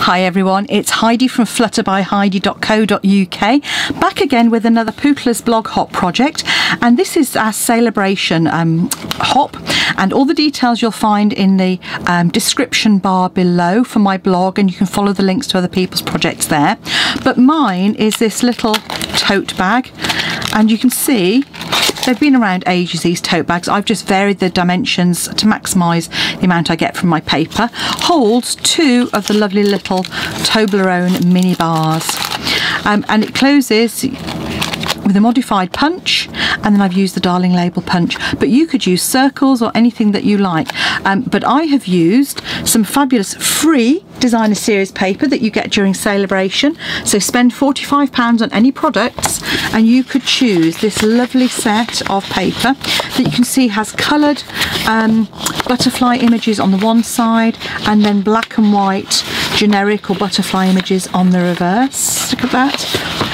Hi everyone, it's Heidi from flutterbyheidi.co.uk, back again with another Pootler's Blog Hop project, and this is our celebration hop, and all the details you'll find in the description bar below for my blog, and you can follow the links to other people's projects there. But mine is this little tote bag, and you can see they've been around ages, these tote bags. I've just varied the dimensions to maximise the amount I get from my paper. Holds two of the lovely little Toblerone mini bars, and it closes with a modified punch, and then I've used the Darling label punch, but you could use circles or anything that you like, but I have used some fabulous free designer series paper that you get during celebration. So spend £45 on any products and you could choose this lovely set of paper that you can see has coloured butterfly images on the one side, and then black and white generic or butterfly images on the reverse. Look at that.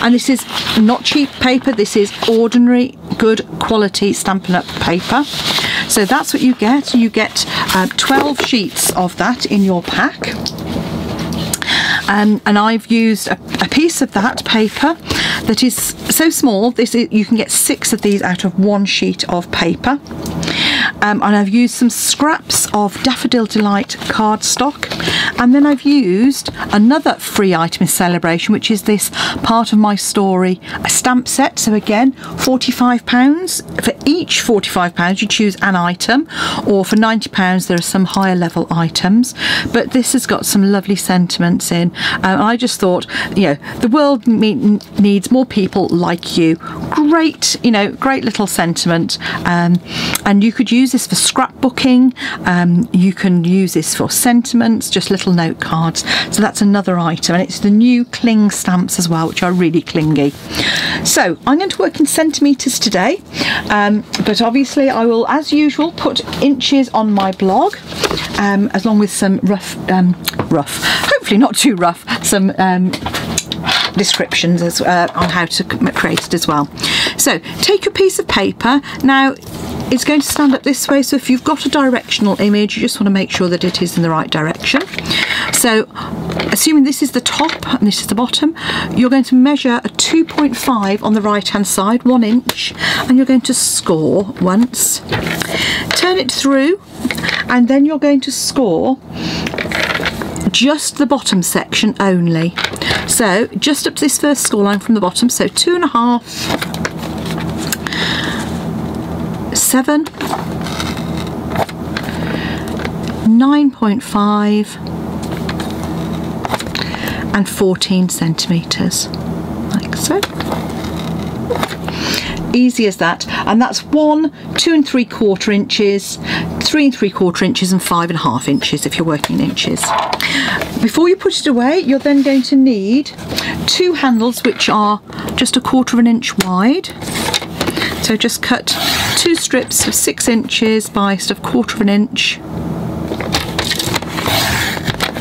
And this is not cheap paper, this is ordinary good quality Stampin' Up paper. So that's what you get. You get 12 sheets of that in your pack. And I've used a piece of that paper that is so small, you can get 6 of these out of one sheet of paper. And I've used some scraps of Daffodil Delight cardstock, and then I've used another free item in celebration, which is this Part of My Story, a stamp set. So again, £45. For each £45 you choose an item, or for £90 there are some higher level items, but this has got some lovely sentiments in. I just thought, you know, the world needs more people like you. Great, you know, great little sentiment, and you could use this for scrapbooking, you can use this for sentiments, just little note cards. So that's another item, and it's the new cling stamps as well, which are really clingy. So I'm going to work in centimetres today, but obviously I will, as usual, put inches on my blog, along with some rough, hopefully not too rough, some descriptions on how to create it as well. So take your piece of paper. Now it's going to stand up this way, so if you've got a directional image, you just want to make sure that it is in the right direction. So assuming this is the top and this is the bottom, you're going to measure a 2.5 on the right hand side, 1 inch, and you're going to score once, turn it through, and then you're going to score just the bottom section only. So just up to this first score line from the bottom, so 2.5, 7, 9.5 and 14 centimetres, like so. Easy as that. And that's 1, 2 3/4 inches, 3 3/4 inches, and 5.5 inches if you're working in inches. Before you put it away, you're then going to need 2 handles which are just 1/4 inch wide. So just cut 2 strips of 6 inches by sort of 1/4 inch,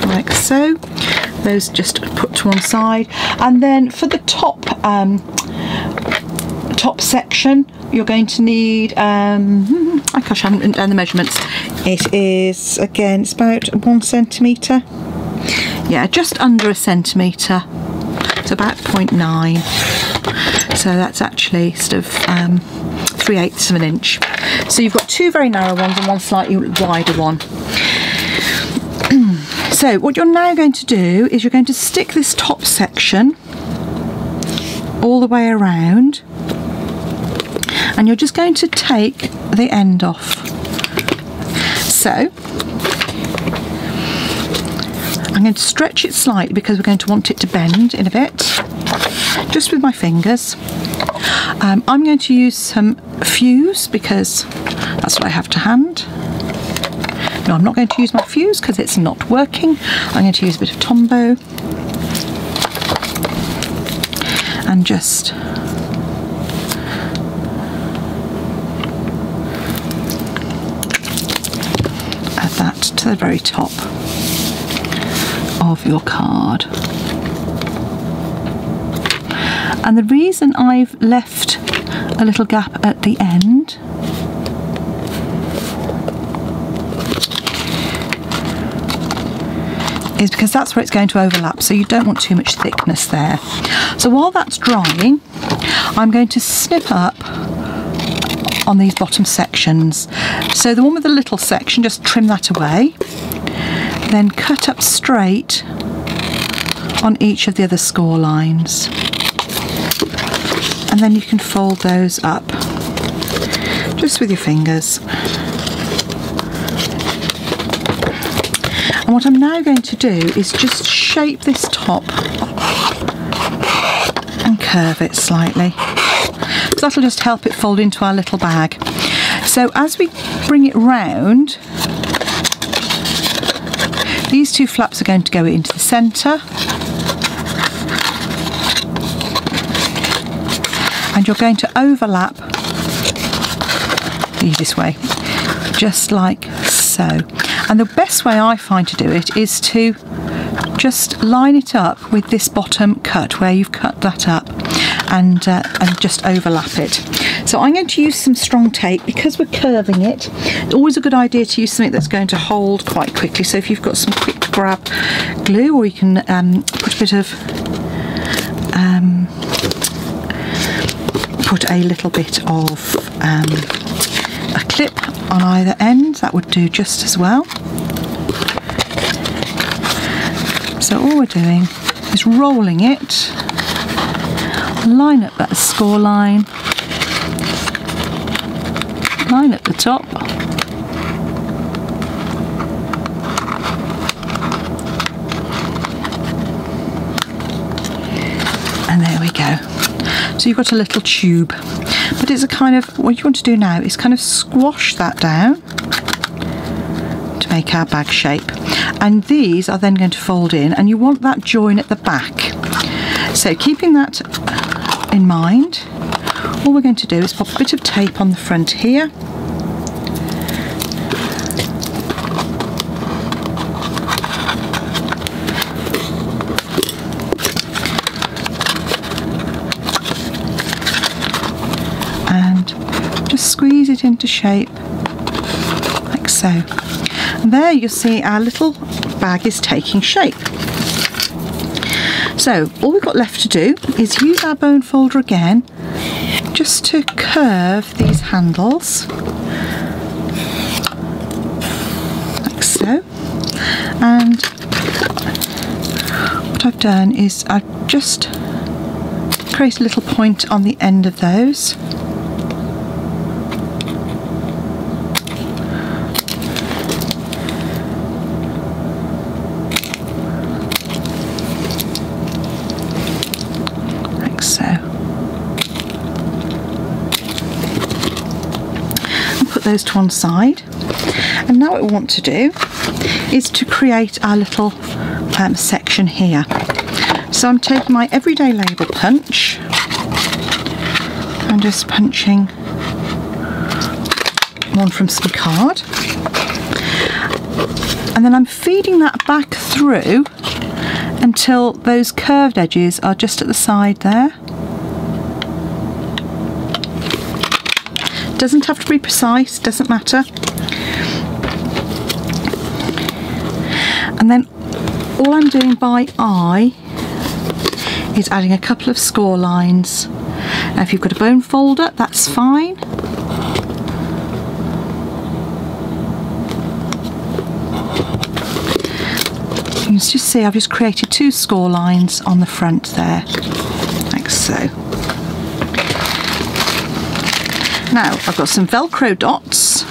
like so. Those just put to one side, and then for the top section you're going to need oh gosh, I haven't written down the measurements. It is, again, it's about 1 centimetre, yeah, just under 1 centimetre, it's about 0.9, so that's actually sort of 3/8 of an inch. So you've got 2 very narrow ones and 1 slightly wider one. So what you're now going to do is you're going to stick this top section all the way around, and you're just going to take the end off. So I'm going to stretch it slightly because we're going to want it to bend in a bit, just with my fingers. I'm going to use some fuse because that's what I have to hand. No, I'm not going to use my fuse because it's not working. I'm going to use a bit of Tombow and just add that to the very top of your card. And the reason I've left a little gap at the end is because that's where it's going to overlap, so you don't want too much thickness there. So while that's drying, I'm going to snip up on these bottom sections. So the one with the little section, just trim that away, then cut up straight on each of the other score lines, and then you can fold those up just with your fingers. And what I'm now going to do is just shape this top and curve it slightly. So that'll just help it fold into our little bag. So as we bring it round, these two flaps are going to go into the centre, and you're going to overlap the easiest way, just like so. And the best way I find to do it is to just line it up with this bottom cut where you've cut that up, and just overlap it. So I'm going to use some strong tape because we're curving it. It's always a good idea to use something that's going to hold quite quickly. So if you've got some quick grab glue, or you can put a bit of put a little bit of a clip on either end, that would do just as well. So all we're doing is rolling it, line up that score line, line up the top, and there we go. So you've got a little tube, but it's a kind of, what you want to do now is kind of squash that down to make our bag shape. And these are then going to fold in, and you want that join at the back. So keeping that in mind, all we're going to do is pop a bit of tape on the front here, and just squeeze it into shape like so. And there you'll see our little bag is taking shape. So all we've got left to do is use our bone folder again, just to curve these handles like so. And what I've done is I've just created a little point on the end of those. Those to one side, and now what we want to do is to create our little section here. So I'm taking my everyday label punch and just punching one from some card, and then I'm feeding that back through until those curved edges are just at the side there. Doesn't have to be precise, doesn't matter. And then all I'm doing by eye is adding a couple of score lines. Now if you've got a bone folder, that's fine. You can just see I've just created 2 score lines on the front there, like so. Now I've got some Velcro dots,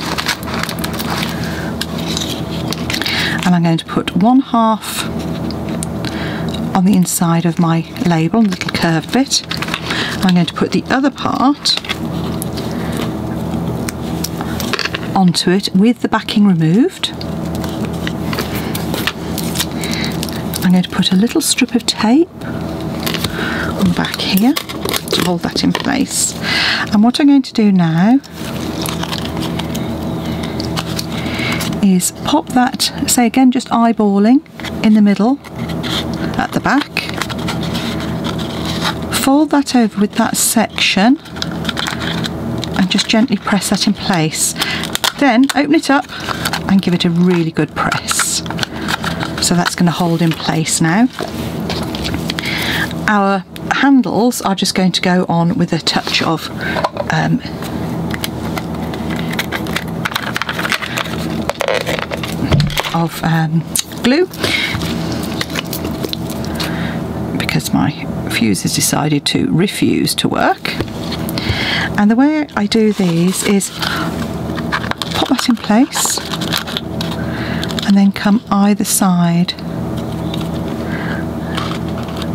and I'm going to put 1/2 on the inside of my label, a little curved bit. I'm going to put the other part onto it with the backing removed. I'm going to put a little strip of tape on the back here to hold that in place. And what I'm going to do now is pop that, say again, just eyeballing in the middle at the back, fold that over with that section and just gently press that in place. Then open it up and give it a really good press. So that's going to hold in place now. Our handles are just going to go on with a touch of glue, because my fuse has decided to refuse to work. And the way I do these is pop that in place and then come either side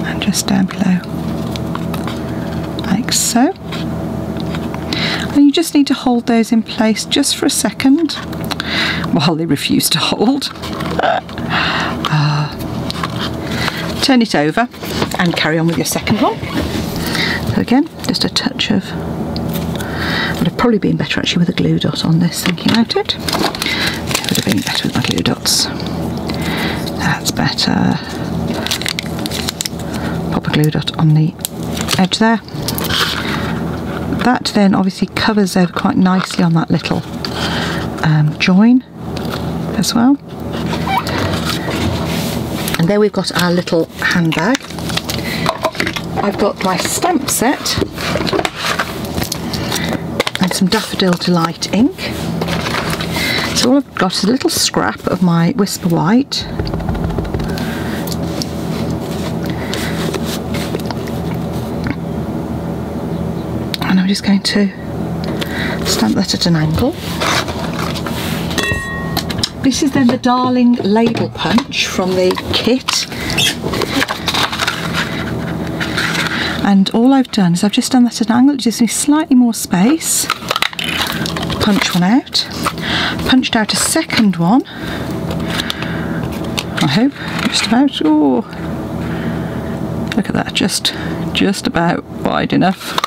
and just down below, like so. And you just need to hold those in place just for a second while they refuse to hold. Turn it over and carry on with your second one. So again, just a touch of, would have probably been better actually with a glue dot on this, thinking about it. It would have been better with my glue dots. That's better. Pop a glue dot on the edge there. That then obviously covers over quite nicely on that little join as well. And there we've got our little handbag. I've got my stamp set and some Daffodil Delight ink. So all I've got is a little scrap of my Whisper White. And I'm just going to stamp that at an angle. This is then the Darling label punch from the kit. And all I've done is I've just done that at an angle. It gives me slightly more space. Punch one out. Punched out a second one. I hope, just about. Oh, look at that, just about wide enough.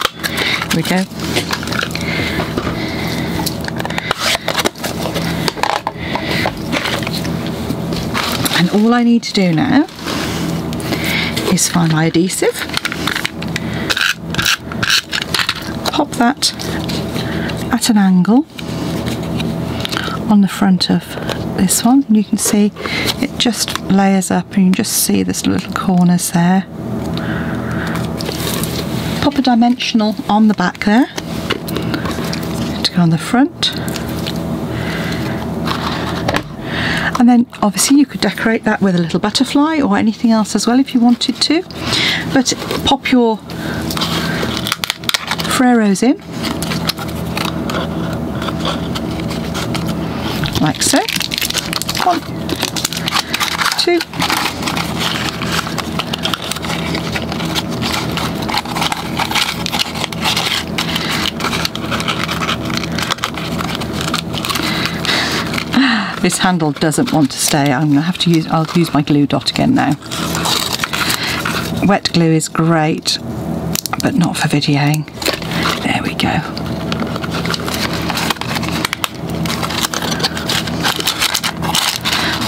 Here we go. And all I need to do now is find my adhesive, pop that at an angle on the front of this one, and you can see it just layers up and you can just see this little corners there. Pop a dimensional on the back there to go on the front. And then obviously you could decorate that with a little butterfly or anything else as well if you wanted to. But pop your Ferreros in, like so. 1, 2. This handle doesn't want to stay. I'm going to have to use, I'll use my glue dot again now. Wet glue is great, but not for videoing. There we go.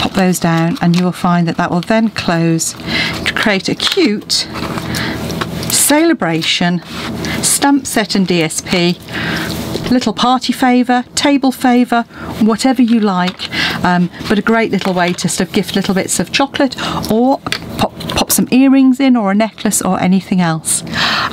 Pop those down and you will find that that will then close to create a cute celebration stamp set and DSP. Little party favour, table favour, whatever you like, but a great little way to sort of gift little bits of chocolate or pop some earrings in or a necklace or anything else.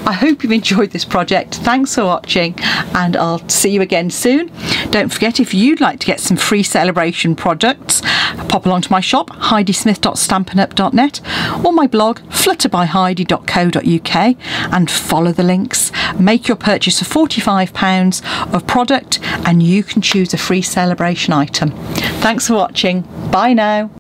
I hope you've enjoyed this project. Thanks for watching and I'll see you again soon. Don't forget, if you'd like to get some free celebration products, pop along to my shop heidismith.stampinup.net or my blog flutterbyheidi.co.uk and follow the links. Make your purchase of £45 of product and you can choose a free celebration item. Thanks for watching. Bye now.